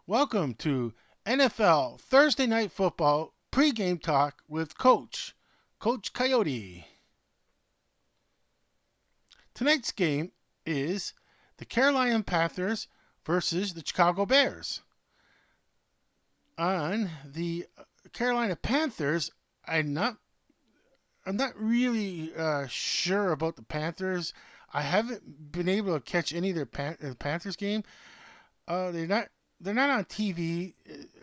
Welcome to NFL Thursday Night Football pregame talk with Coach Coyote. Tonight's game is the Carolina Panthers versus the Chicago Bears. On the Carolina Panthers, I'm not really sure about the Panthers. I haven't been able to catch any of the Panthers game. They're not on TV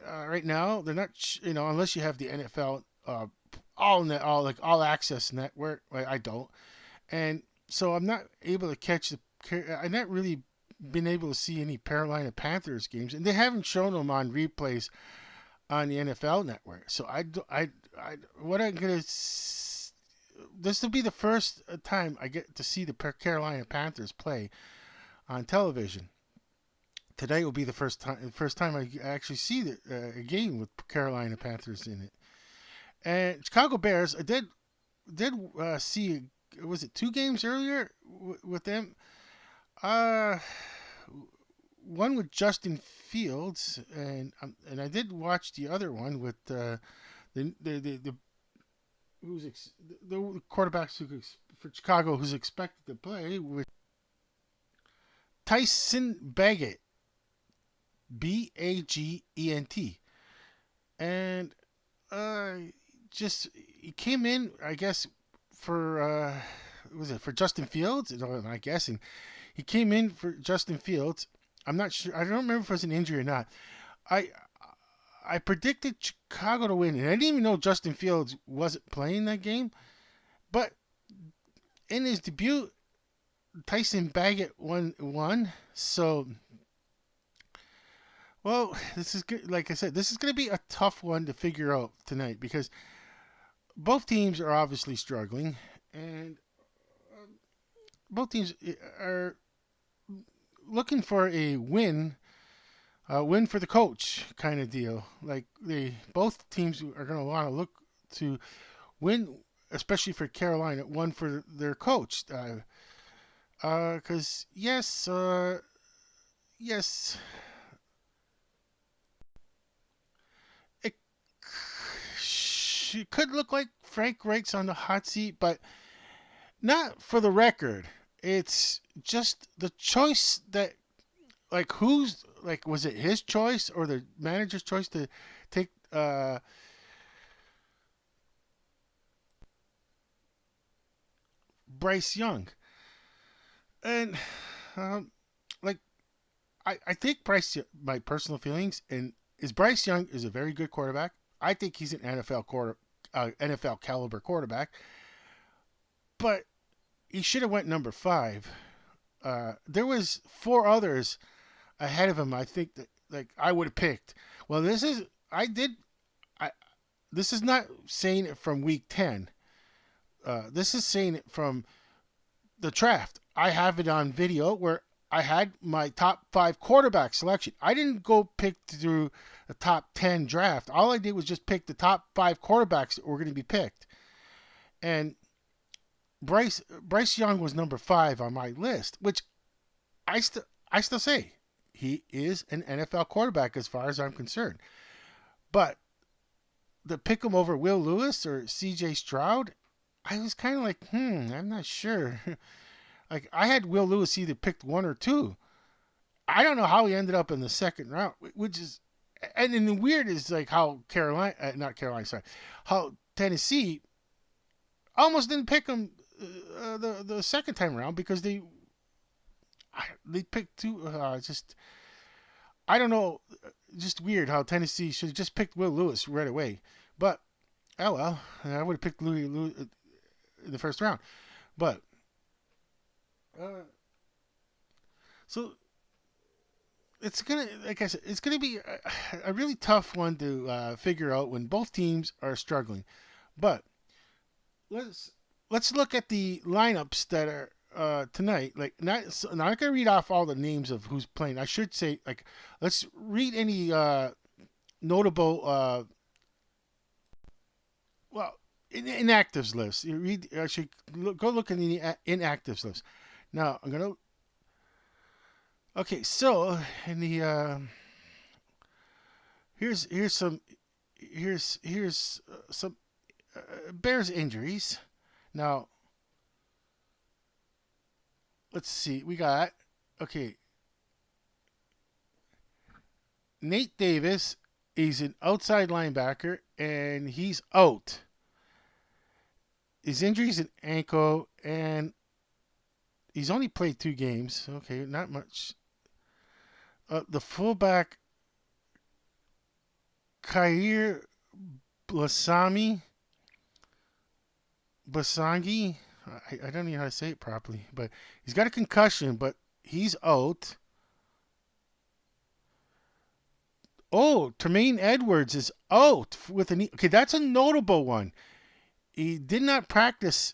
right now. They're not unless you have the NFL all access network. I don't, and so I'm not able to catch the. I'm not really been able to see any Carolina Panthers games, and they haven't shown them on replays on the NFL network. So I what I'm gonna. This will be the first time I get to see the Carolina Panthers play on television. Today will be the first time I actually see a game with Carolina Panthers in it. And Chicago Bears, I did see, was it two games earlier with them? Uh, One with Justin Fields, and I did watch the other one with the the quarterbacks for Chicago who's expected to play with Tyson Baggett, Bagent, and uh, just he came in, I guess, for was it for Justin Fields? No, I guess, and he came in for Justin Fields. I'm not sure. I don't remember if it was an injury or not. I I predicted Chicago to win, and I didn't even know Justin Fields wasn't playing that game. But in his debut, Tyson Baggett won. So, well, this is good. Like I said, this is going to be a tough one to figure out tonight because both teams are obviously struggling, and both teams are looking for a win for the coach kind of deal. Like both teams are going to want to look to win, especially for Carolina, one for their coach. Because yes, it could look like Frank Reich's on the hot seat, but not for the record. It's just the choice that, like, who's, like, was it his choice or the manager's choice to take Bryce Young? And um, like, I think my personal feelings, and is Bryce Young is a very good quarterback. I think he's an NFL caliber quarterback, but he should have went number 5. There was 4 others ahead of him. I think that, like, I would have picked. Well, I this is not saying it from week 10. This is saying it from the draft. I have it on video where I had my top 5 quarterback selection. I didn't go pick through the top 10 draft. All I did was just pick the top 5 quarterbacks that were going to be picked. And Bryce Young was number 5 on my list, which I still say he is an NFL quarterback as far as I'm concerned. But to pick him over Will Lewis or C.J. Stroud, I was kind of like, I'm not sure. Like, I had Will Lewis either picked 1 or 2. I don't know how he ended up in the second round, which is, and then the weird is like how not Carolina, sorry, how Tennessee almost didn't pick him the second time around because they picked 2. Just I don't know, just weird how Tennessee should have just picked Will Lewis right away. But oh well, I would have picked Louis in the first round. But uh, so it's gonna, like I said, it's gonna be a really tough one to figure out when both teams are struggling. But let's let's look at the lineups that are tonight. Like, not gonna read off all the names of who's playing. I should say, like, let's read any notable well, inactives list. You read. I should go look in the inactives list. Now I'm gonna. Okay, so in the Here's some here's some Bears injuries. Now let's see. We got okay. Nate Davis. He's an outside linebacker and he's out. His injury is an ankle and he's only played 2 games. Okay, not much. The fullback Kair Blasami Basangi. I don't even know how to say it properly, but he's got a concussion, but he's out. Oh, Tremaine Edwards is out with a knee. Okay, that's a notable one. He did not practice.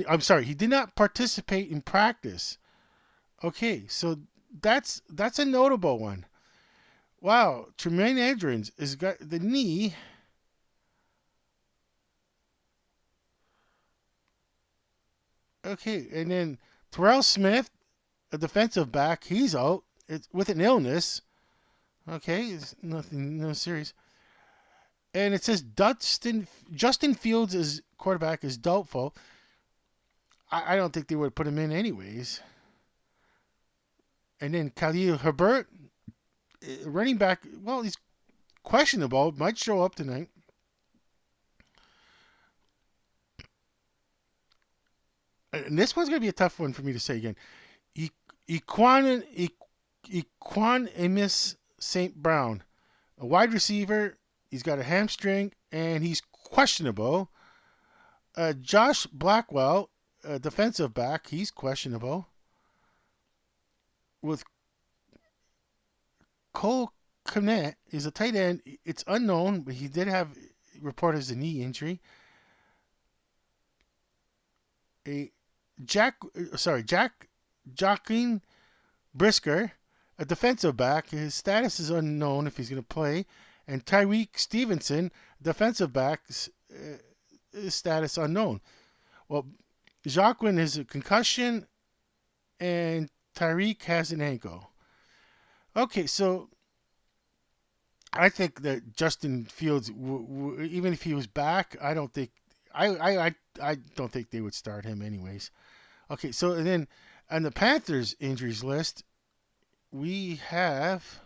I'm sorry, he did not participate in practice. Okay, so that's a notable one. Wow, Tremaine Edwards has got the knee. Okay, and then Terrell Smith, a defensive back, he's out. It's with an illness. Okay, it's nothing, no serious. And it says Justin Fields is quarterback is doubtful. I don't think they would put him in anyways. And then Khalil Herbert, running back. Well, he's questionable. Might show up tonight. And this one's gonna be a tough one for me to say again. Equan Equanimus St. Brown, a wide receiver. He's got a hamstring and he's questionable. Josh Blackwell, a defensive back, he's questionable. With Cole Kmet is a tight end. It's unknown, but he did have reported as a knee injury. A Jack Joaquin Brisker, a defensive back. His status is unknown if he's going to play. And Tyreek Stevenson, defensive back, his status unknown. Well, Joaquin has a concussion, and Tyreek has an ankle. Okay, so I think that Justin Fields, even if he was back, I don't think I don't think they would start him anyways. Okay, so and then on the Panthers injuries list, we have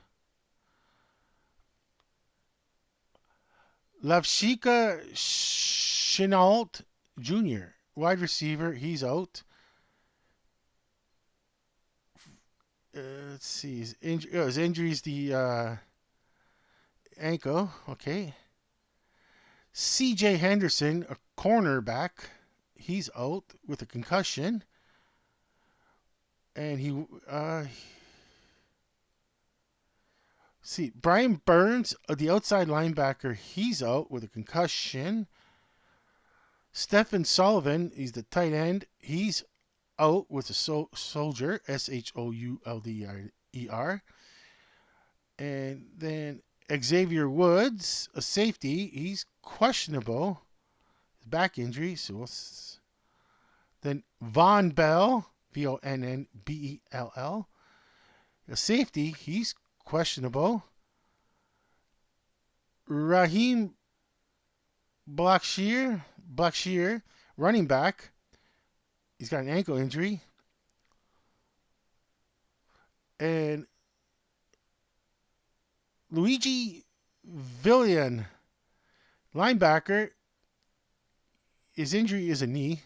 Lavshika Chenault Jr., wide receiver. He's out. Let's see. His injury is the ankle. Okay. C.J. Henderson, a cornerback. He's out with a concussion. And see, Brian Burns, the outside linebacker, he's out with a concussion. Stephen Sullivan, he's the tight end. He's out with a soldier, Shoulder. And then Xavier Woods, a safety, he's questionable. Back injury. So then Von Bell, Vonnbell, a safety, he's questionable. Raheem Blackshear, running back, he's got an ankle injury. And Luigi Villian, linebacker, his injury is a knee.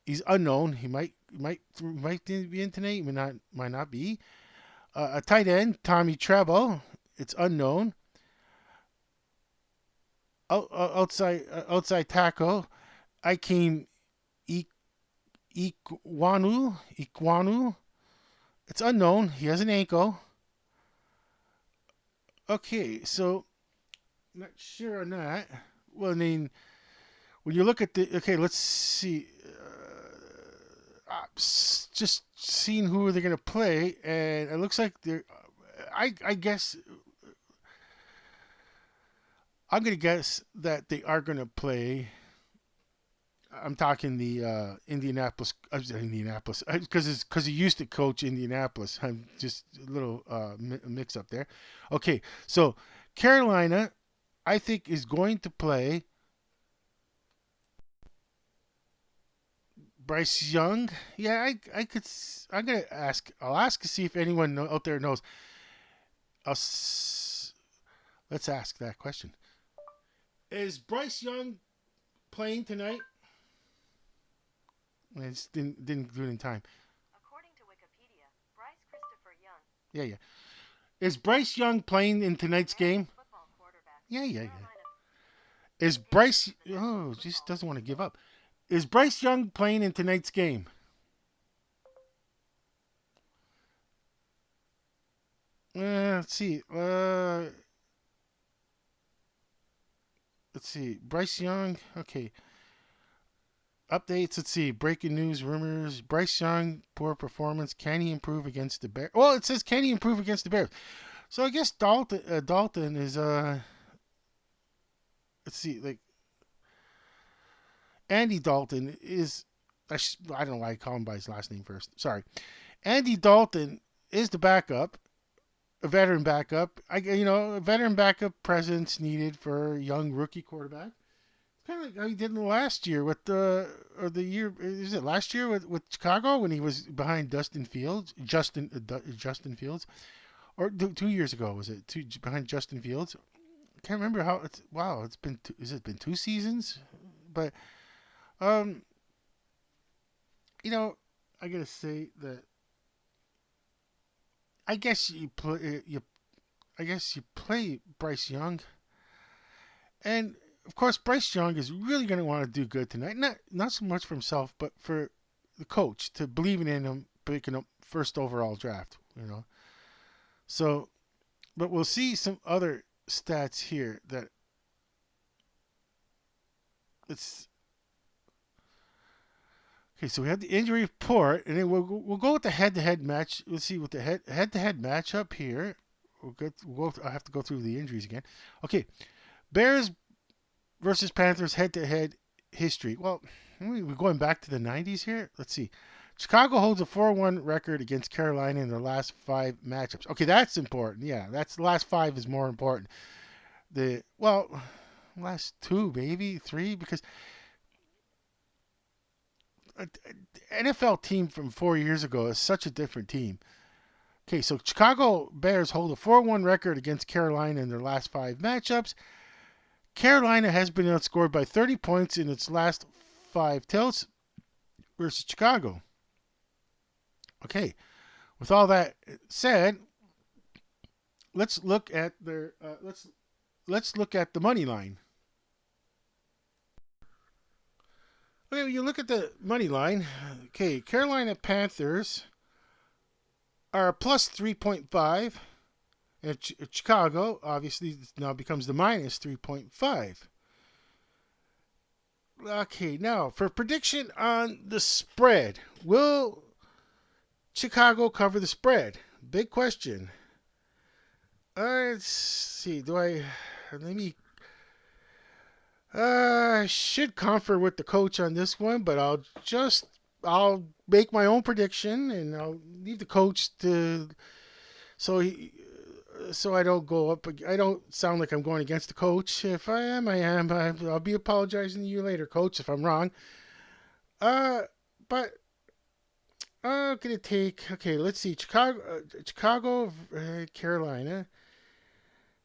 He's unknown. He might be in tonight. He might not be. A tight end, Tommy Treble. It's unknown. Outside tackle, Ikem Iquanu. It's unknown. He has an ankle. Okay, so not sure on that. Well, I mean, when you look at the let's see. Just seeing who they're going to play, and it looks like they're. I guess I'm going to guess that they are going to play I'm talking the Indianapolis, because he used to coach Indianapolis. I'm just a little mix up there. Okay, so Carolina, I think, is going to play Bryce Young. Yeah, I could. I'm gonna ask. I'll ask to see if anyone out there knows. Let's ask that question. Is Bryce Young playing tonight? I just didn't do it in time. According to Wikipedia, Bryce Christopher Young, Yeah, yeah. Is Bryce Young playing in tonight's game? football quarterback, Yeah, yeah, yeah. Carolina Is Bryce? Oh, just doesn't want to give up. Is Bryce Young playing in tonight's game? Let's see. Let's see. Bryce Young. Okay. Updates. Let's see. Breaking news, rumors. Bryce Young, poor performance. Can he improve against the Bears? Well, it says can he improve against the Bears? So I guess Dalton is let's see, like Andy Dalton is. I don't know why I call him by his last name first. Sorry, Andy Dalton is the backup, a veteran backup. A veteran backup presence needed for a young rookie quarterback. Kind of like how he did last year with the year, is it last year with Chicago when he was behind Justin Fields, or 2 years ago was it behind Justin Fields? I can't remember how it's. Wow, it's been. Has it been 2 seasons? But um, you know, I gotta say that I guess I guess you play Bryce Young, and of course Bryce Young is really gonna want to do good tonight. Not so much for himself, but for the coach to believing in him, picking up first overall draft. So, but we'll see some other stats here that it's. Okay, so we have the injury report, and then we'll go with the head-to-head match. Let's see what the head-to-head matchup here. I have to go through the injuries again. Okay, Bears versus Panthers head-to-head history. Well, we're going back to the 90s here. Let's see. Chicago holds a 4-1 record against Carolina in their last 5 matchups. Okay, that's important. Yeah, that's the last 5 is more important. Last 2 maybe 3 because an NFL team from 4 years ago is such a different team. Okay, so Chicago Bears hold a 4-1 record against Carolina in their last 5 matchups. Carolina has been outscored by 30 points in its last 5 tilts versus Chicago. Okay, with all that said, let's look at their let's look at the money line. Okay, when you look at the money line, okay, Carolina Panthers are plus 3.5. And Chicago obviously now becomes the minus 3.5. Okay, now for prediction on the spread. Will Chicago cover the spread? Big question. Let's see. Let me. I should confer with the coach on this one, but I'll make my own prediction and I'll leave the coach to. So he, so I don't go up. I don't sound like I'm going against the coach. If I am, I am. I'll be apologizing to you later, coach, if I'm wrong. But I'm gonna take. Okay, let's see. Chicago, Carolina.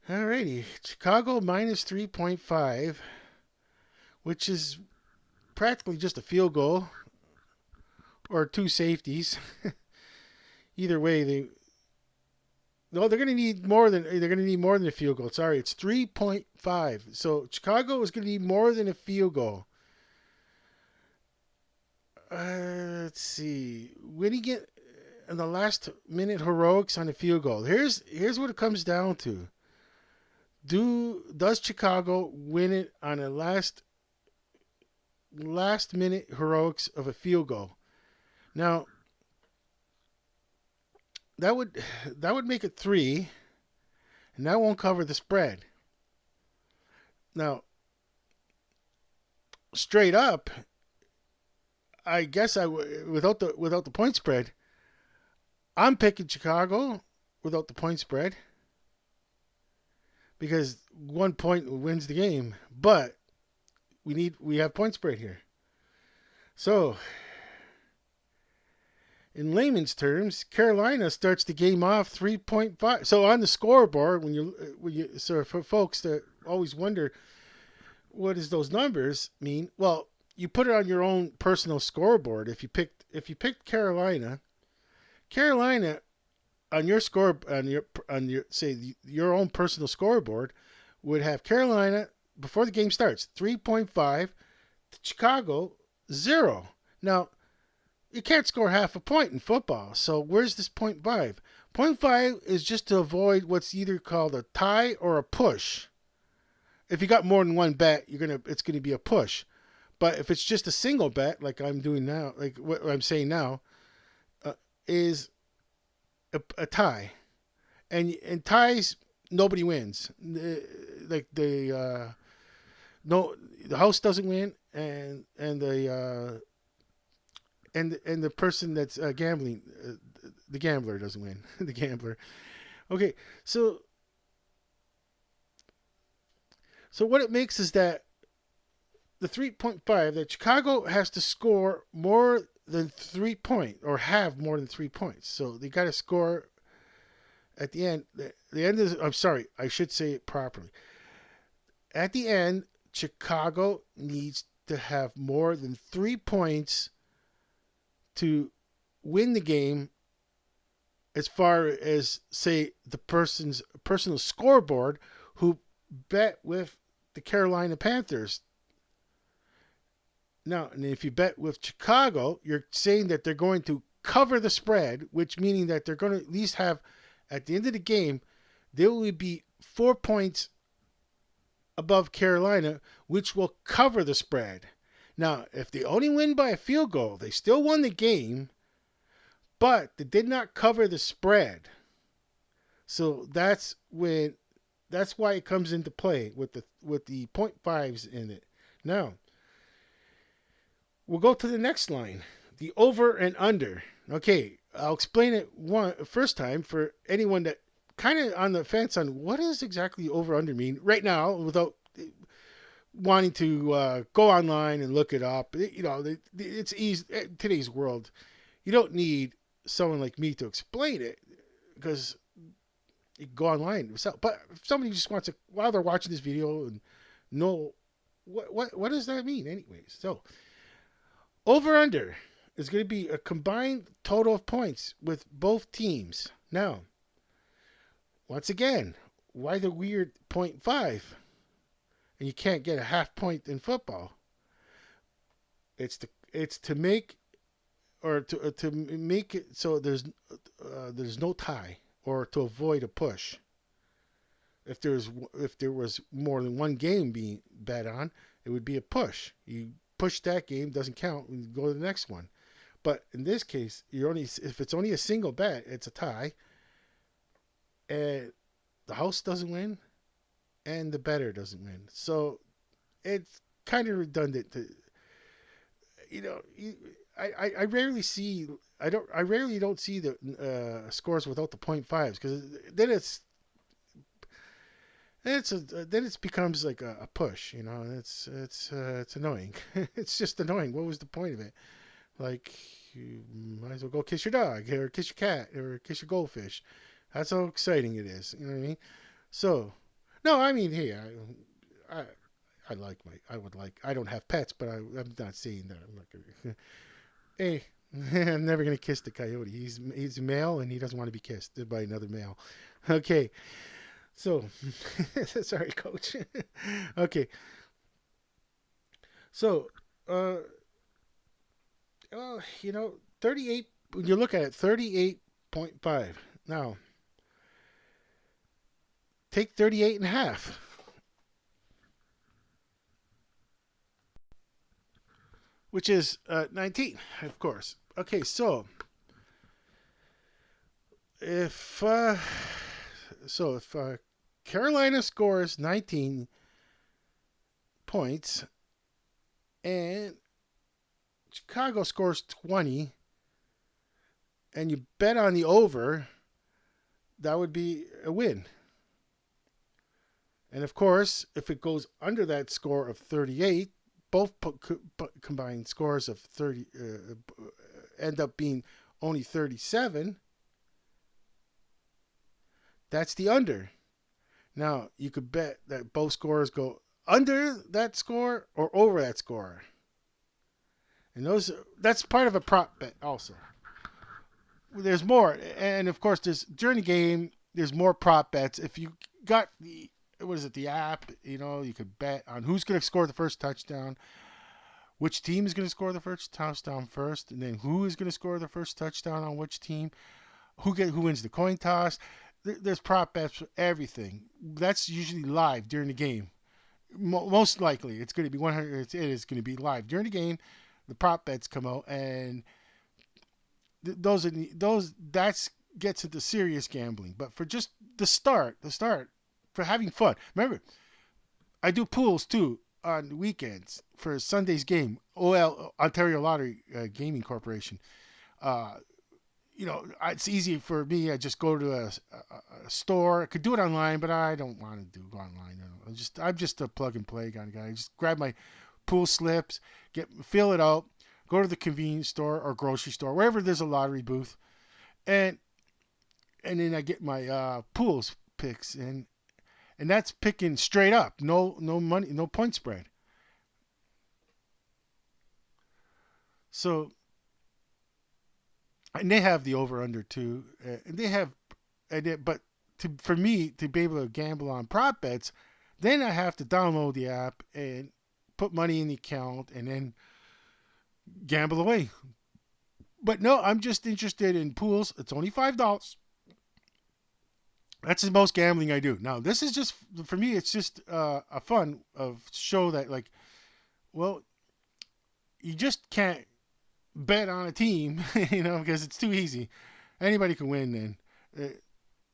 Alrighty, Chicago minus 3.5, which is practically just a field goal or 2 safeties. Either way, they're going to need more than a field goal. Sorry, it's 3.5. So Chicago is going to need more than a field goal. Let's see. When you get in the last minute heroics on a field goal, here's what it comes down to. Does Chicago win it on a last minute heroics of a field goal? Now that would make it 3, and that won't cover the spread. Now, straight up, I guess without the point spread, I'm picking Chicago without the point spread because 1 point wins the game. But we have point spread here. So in layman's terms, Carolina starts the game off 3.5. So on the scoreboard, when you so for folks that always wonder what does those numbers mean, well, you put it on your own personal scoreboard. If you picked Carolina on your score on your say your own personal scoreboard would have Carolina before the game starts 3.5 to Chicago 0. Now you can't score half a point in football. So where's this point five? Point five is just to avoid what's either called a tie or a push. If you got more than one bet, it's gonna be a push. But if it's just a single bet, like I'm doing now, like what I'm saying now, is a tie, and ties nobody wins. Like no, the house doesn't win, and the person that's gambling, the gambler doesn't win. The gambler. Okay, so what it makes is that the 3.5 that Chicago has to score more than 3 points or have more than 3 points. So they got to score at the end. The end is. I'm sorry, I should say it properly. At the end, Chicago needs to have more than 3 points to win the game as far as say the person's personal scoreboard who bet with the Carolina Panthers. Now, and if you bet with Chicago, you're saying that they're going to cover the spread, which meaning that they're going to at least have at the end of the game there will be 4 points above Carolina, which will cover the spread. Now, if they only win by a field goal, they still won the game, but they did not cover the spread. So that's why it comes into play with the point fives in it. Now, we'll go to the next line, the over and under. Okay, I'll explain it one first time for anyone that kind of on the fence on what does exactly over under mean right now without wanting to go online and look it up. It's easy today's world. You don't need someone like me to explain it because you can go online yourself. But if somebody just wants to, while they're watching this video, and know what does that mean, anyways? So over under is going to be a combined total of points with both teams. Now, once again, why the weird point five? And you can't get a half point in football. It's to make or to make it so there's no tie or to avoid a push. If there was more than one game being bet on, it would be a push. You push that game, doesn't count, and you go to the next one. But in this case, if it's only a single bet, it's a tie, and the house doesn't win, and the bettor doesn't win. So it's kind of redundant. You know, I rarely see I rarely don't see the scores without the point fives because then then it becomes like a push, and it's annoying. It's just annoying. What was the point of it? Like you might as well go kiss your dog or kiss your cat or kiss your goldfish. That's how exciting it is. You know what I mean? So no, I mean, hey, I I like my I would like I don't have pets, but I'm not saying that. I'm not gonna. Hey, I'm never gonna kiss the coyote. He's male and he doesn't want to be kissed by another male. Okay, so sorry, coach. Okay, so uh, well, 38. When you look at it, 38.5. Now take 38 and a half, which is 19, of course. Okay, so if Carolina scores 19 points and Chicago scores 20 and you bet on the over, that would be a win. And of course, if it goes under that score of 38, both combined scores of 30 end up being only 37. That's the under. Now, you could bet that both scores go under that score or over that score. And that's part of a prop bet also. There's more. And of course, there's during the game, there's more prop bets. If you got the what is it, the app, you could bet on who's going to score the first touchdown, which team is going to score the first touchdown first, and then who is going to score the first touchdown on which team, who wins the coin toss. There's prop bets for everything. That's usually live during the game. Most likely, it's going to be 100. It is going to be live during the game. The prop bets come out, and those that's gets into serious gambling. But for just the start for having fun. Remember, I do pools too on weekends for Sunday's game. OL Ontario Lottery Gaming Corporation. Uh, it's easy for me. I just go to a store. I could do it online, but I don't want to go online. I'm just a plug and play kind of guy. I just grab my pool slips, fill it out, go to the convenience store or grocery store, wherever there's a lottery booth, and then I get my pools picks, and that's picking straight up, no money, no point spread. So and they have the over under too, and they have, but for me to be able to gamble on prop bets, then I have to download the app and put money in the account and then gamble away. But no, I'm just interested in pools. It's only $5. That's the most gambling I do. Now, this is just for me. It's just a fun of show that well, you just can't bet on a team, because it's too easy. Anybody can win. Then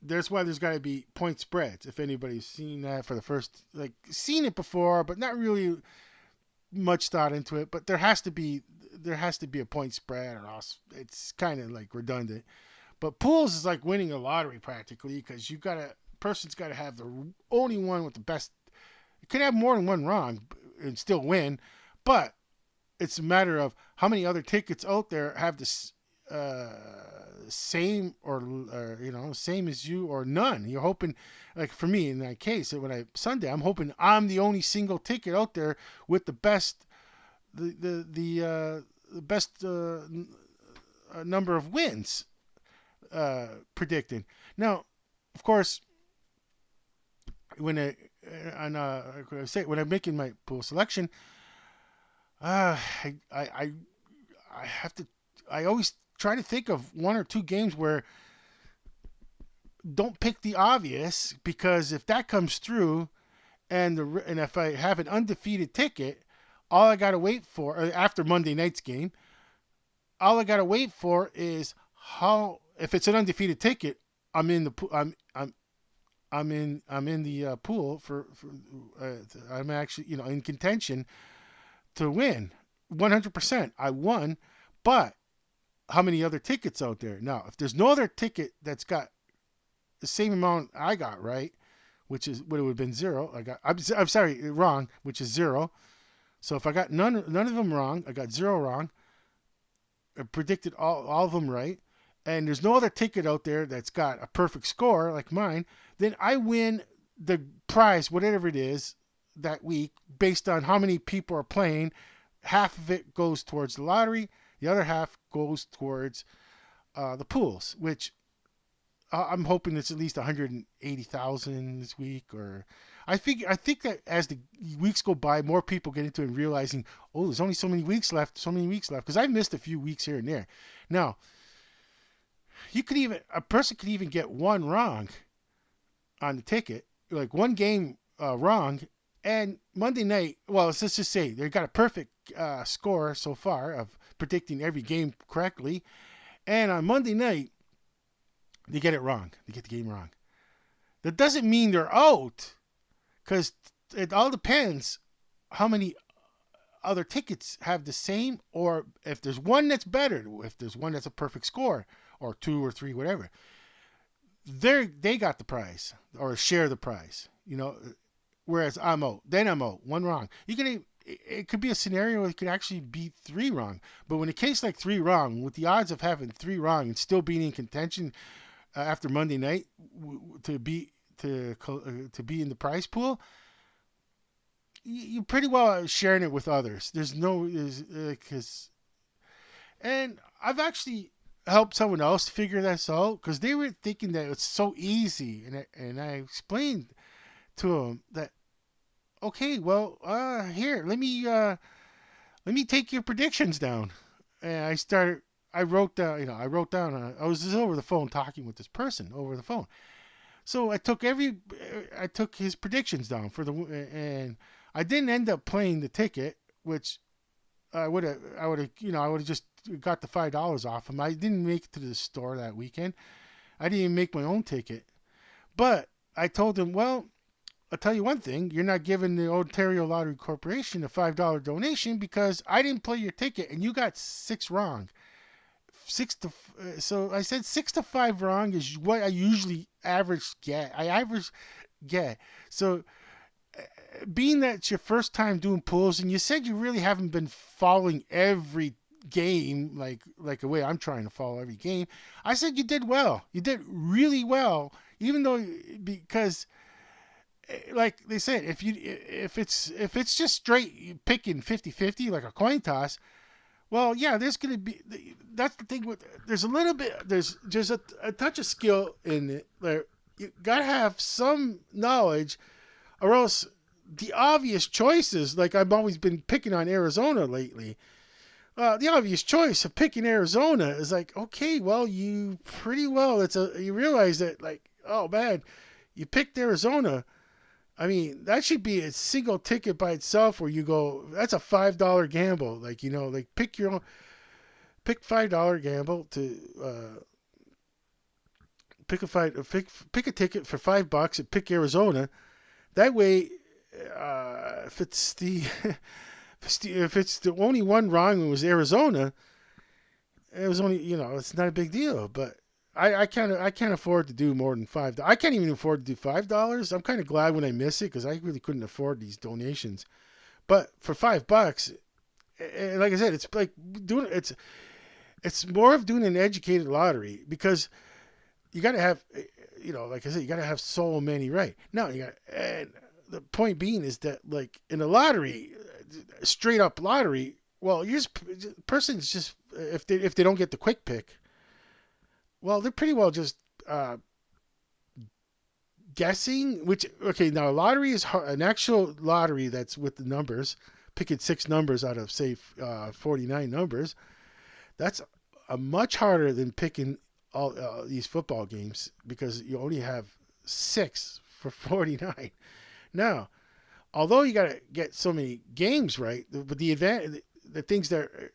there's why there's got to be point spreads. If anybody's seen that for the first, seen it before, but not really much thought into it. But there has to be a point spread, or else it's kind of like redundant. But pools is like winning a lottery practically, because person's got to have the only one with the best. It could have more than one wrong and still win, but it's a matter of how many other tickets out there have this same or same as you or none. You're hoping, like for me in that case, when I Sunday, I'm hoping I'm the only single ticket out there with the best the best number of wins predicted. Now, of course, when when I'm making my pool selection, I have to. I always try to think of one or two games where don't pick the obvious, because if that comes through, and if I have an undefeated ticket, all I gotta wait for after Monday night's game, all I gotta wait for is how if it's an undefeated ticket, I'm in the I'm in the pool I'm actually in contention to win 100%. I won, but how many other tickets out there? Now, if there's no other ticket that's got the same amount I got right, which is what it would have been zero. I'm sorry, wrong, which is zero. So if I got none of them wrong, I got zero wrong. I predicted all of them right, and there's no other ticket out there that's got a perfect score like mine, then I win the prize, whatever it is, that week based on how many people are playing. Half of it goes towards the lottery, the other half goes towards the pools, which I'm hoping it's at least 180,000 this week. Or I think that as the weeks go by, more people get into it and realizing, oh, there's only so many weeks left, because I've missed a few weeks here and there. Now, a person could even get one wrong on the ticket, like one game wrong, and Monday night, well, let's just say they got a perfect score so far of predicting every game correctly, and on Monday night they get it wrong. They get the game wrong. That doesn't mean they're out, because it all depends how many other tickets have the same, or if there's one that's better, if there's one that's a perfect score, or two or three, whatever, they got the prize or share the prize. Whereas I'm out, then I'm out, one wrong. It could be a scenario where it could actually be three wrong. But when a case like three wrong, with the odds of having three wrong and still being in contention after Monday night to be in the prize pool, you pretty well are sharing it with others. There's no because and I've actually helped someone else figure this out because they were thinking that it's so easy, and I explained to them that okay, well, here, let me take your predictions down. And I wrote down, I was just over the phone talking with this person over the phone. So I took his predictions down and I didn't end up playing the ticket, which I would have just got the $5 off him. I didn't make it to the store that weekend. I didn't even make my own ticket. But I told him, well, I'll tell you one thing: you're not giving the Ontario Lottery Corporation a $5 donation because I didn't play your ticket and you got six wrong. So I said 6 to 5 wrong is what I usually average get. So being that it's your first time doing pools, and you said you really haven't been following every game like the way I'm trying to follow every game, I said you did well. You did really well, even though because like they said, if it's just straight picking 50-50 like a coin toss, well, yeah, there's gonna be that's the thing with there's a little bit there's a touch of skill in it. There, you gotta have some knowledge, or else the obvious choices, like I've always been picking on Arizona lately. The obvious choice of picking Arizona is like, okay, well, you pretty well. You realize that, like, oh man, you picked Arizona. I mean, that should be a single ticket by itself where you go, that's a $5 gamble. Like, like pick $5 gamble to pick a ticket for $5 and pick Arizona. That way, if it's the if it's the only one wrong, it was Arizona. It was only it's not a big deal. But I can't afford to do more than I can't even afford to do $5. I'm kind of glad when I miss it because I really couldn't afford these donations. But for $5, like I said, it's like doing it's more of doing an educated lottery because you got to have like I said, you got to have so many right. Now and the point being is that like in a lottery, straight up lottery, well, you're just person's just if they don't get the quick pick, well, they're pretty well just guessing. Which okay, now a lottery is an actual lottery that's with the numbers, picking six numbers out of say 49 numbers. That's a much harder than picking all these football games because you only have six for 49. Now, although you got to get so many games right, but the things that are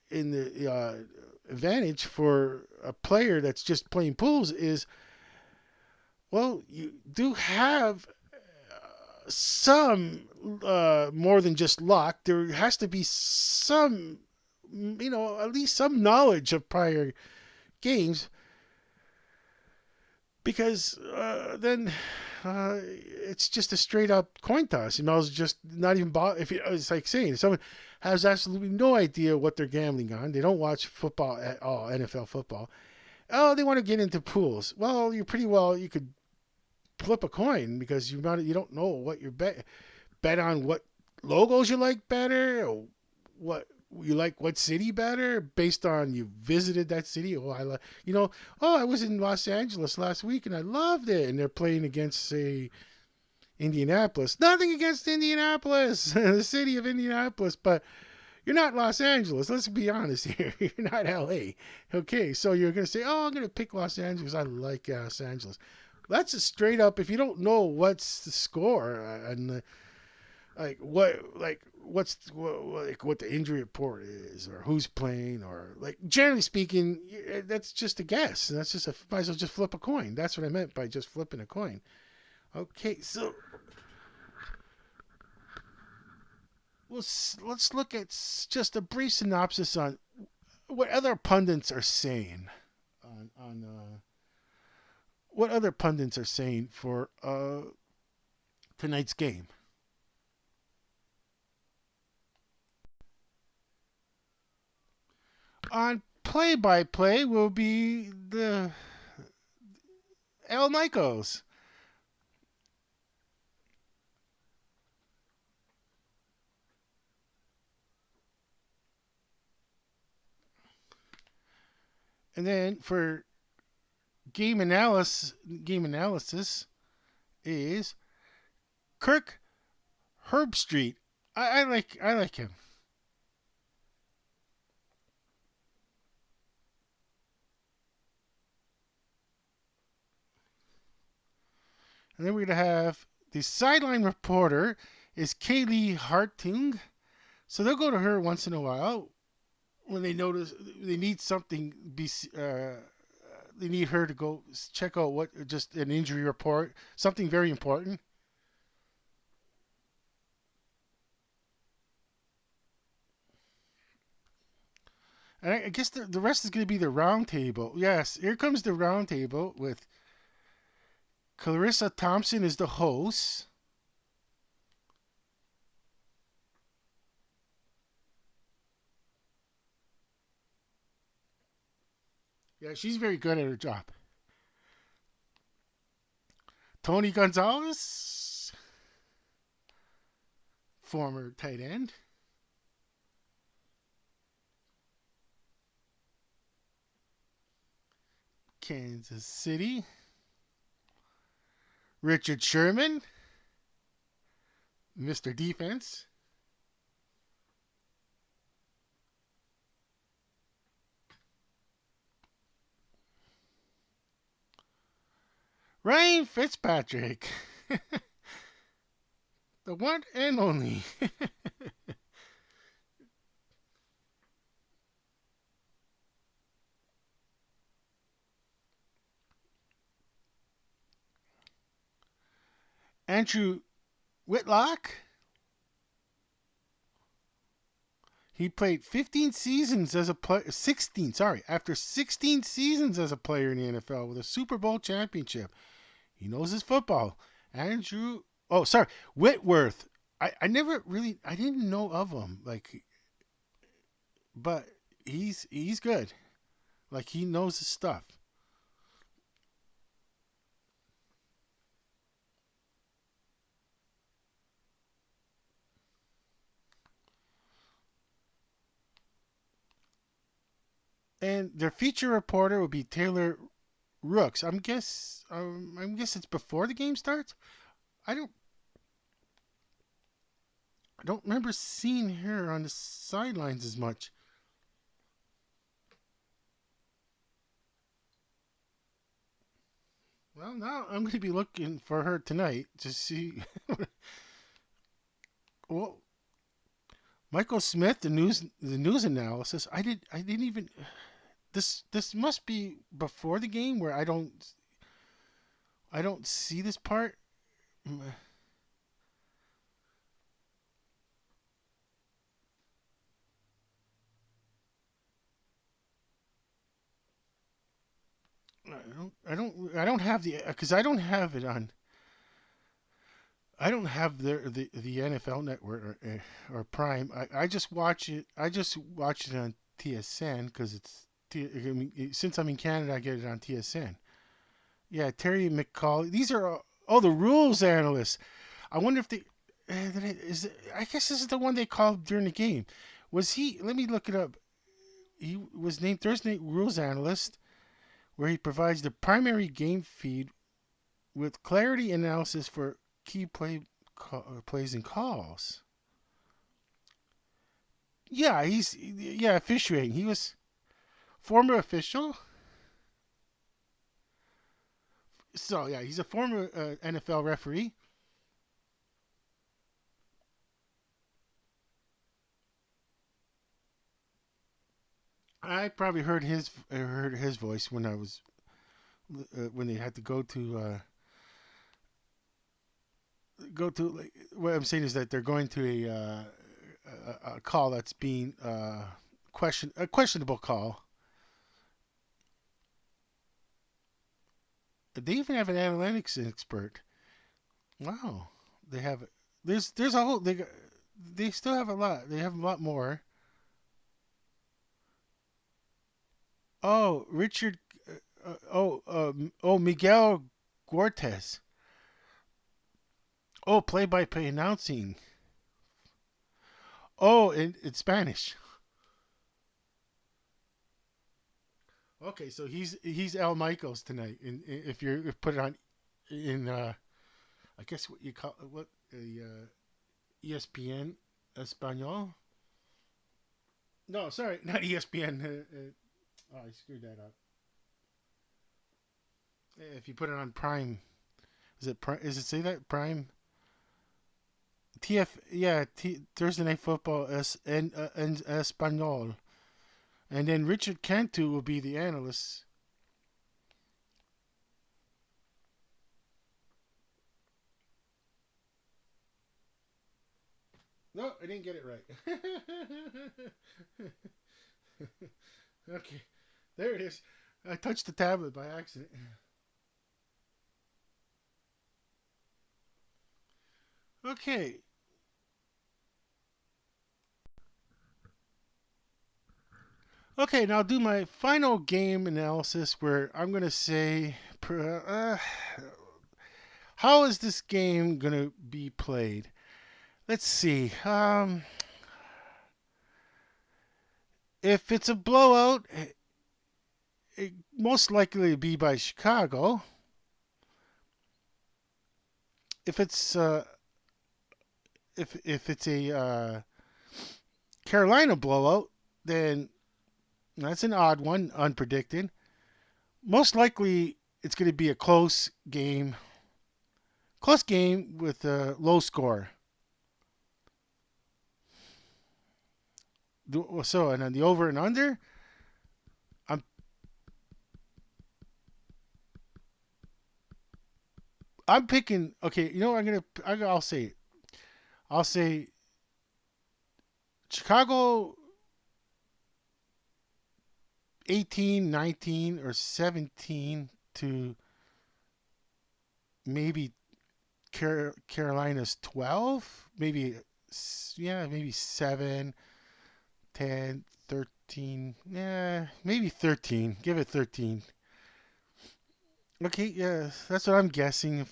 in the advantage for a player that's just playing pools is, well, you do have some more than just luck. There has to be some, at least some knowledge of prior games because then it's just a straight up coin toss. You know, it's just not even it's like saying someone has absolutely no idea what they're gambling on. They don't watch football at all, NFL football. Oh, they want to get into pools. Well, you could flip a coin because you don't know what you're bet on what logos you like better or what you like what city better based on you visited that city. Oh, I like oh, I was in Los Angeles last week and I loved it. And they're playing against say Indianapolis. Nothing against Indianapolis, the city of Indianapolis, but you're not Los Angeles. Let's be honest here. You're not LA. Okay, so you're gonna say, oh, I'm gonna pick Los Angeles. I like Los Angeles. That's a straight up. If you don't know what's the score and what the injury report is or who's playing or like generally speaking, that's just a guess. That's just might as well just flip a coin. That's what I meant by just flipping a coin. Okay, so let's look at just a brief synopsis on what other pundits are saying on what other pundits are saying for tonight's game. On play by play will be the El Michaels. And then for game analysis is Kirk Herbstreit. I like him. And then we're gonna have the sideline reporter is Kaylee Hartung. So they'll go to her once in a while when they notice they need something. They need her to go check out what just an injury report, something very important. And I guess the rest is going to be the round table. Yes, here comes the round table with Clarissa Thompson is the host. Yeah, she's very good at her job. Tony Gonzalez, former tight end. Kansas City. Richard Sherman, Mr. Defense. Ryan Fitzpatrick, the one and only. Andrew Whitlock. He played 15 seasons as a player. 16, sorry. After 16 seasons as a player in the NFL with a Super Bowl championship. He knows his football. Andrew. Oh, sorry. Whitworth. I never really. I didn't know of him. But he's good. Like, he knows his stuff. And their feature reporter will be Taylor Rooks. I guess it's before the game starts. I don't I don't remember seeing her on the sidelines as much. Well, now I'm going to be looking for her tonight to see. Well, Michael Smith, the news analysis. I didn't even. This must be before the game where I don't see this part. I don't have the because I don't have it on. I don't have the NFL Network or Prime. I just watch it. I just watch it on TSN because I mean, since I'm in Canada, I get it on TSN. Yeah, Terry McCall. These are all the rules analysts. I wonder if they I guess this is the one they called during the game. Was he? Let me look it up. He was named Thursday rules analyst, where he provides the primary game feed with clarity analysis for key plays and calls. Yeah, he's officiating. He was former official. So yeah, he's a former NFL referee. I probably heard his voice when I was when they had to go to like what I'm saying is that they're going to a call that's being a questionable call. They even have an analytics expert. Wow, they have. There's a whole they still have a lot. They have a lot more. Oh, Richard. Miguel Guartes. Oh, play-by-play announcing. Oh, in Spanish. Okay, so he's Al Michaels tonight. If you put it on in I guess what you call what ESPN Espanol. No, sorry, not ESPN. Oh, I screwed that up. If you put it on Prime, is it Prime? Is it say that Prime? TF, yeah, Thursday Night Football en Espanol, and then Richard Cantu will be the analyst. No, I didn't get it right. Okay, there it is. I touched the tablet by accident. Okay, okay. Now I'll do my final game analysis, where I'm gonna say, how is this game gonna be played? Let's see. If it's a blowout, it most likely be by Chicago. If it's if it's a Carolina blowout, then that's an odd one, unpredicted. Most likely, it's going to be a close game with a low score. So, and then the over and under, I'm I'm picking. Okay, you know what I'll say it. I'll say Chicago 18, 19, or 17 to maybe Carolina's 12, maybe, yeah, maybe 7, 10, 13, yeah, maybe 13. Give it 13. Okay, yeah, that's what I'm guessing.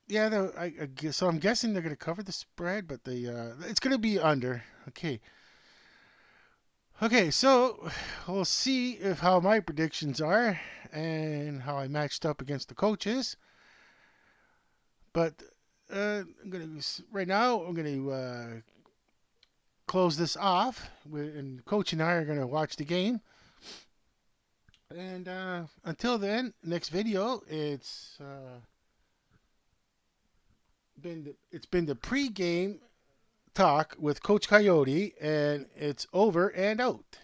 Yeah, no, I guess, so I'm guessing they're going to cover the spread, but it's going to be under. Okay. Okay, so we'll see if how my predictions are and how I matched up against the coaches. But I'm gonna right now. I'm gonna close this off, and Coach and I are gonna watch the game. And until then, next video, it's been the pregame talk with Coach Coyote, and it's over and out.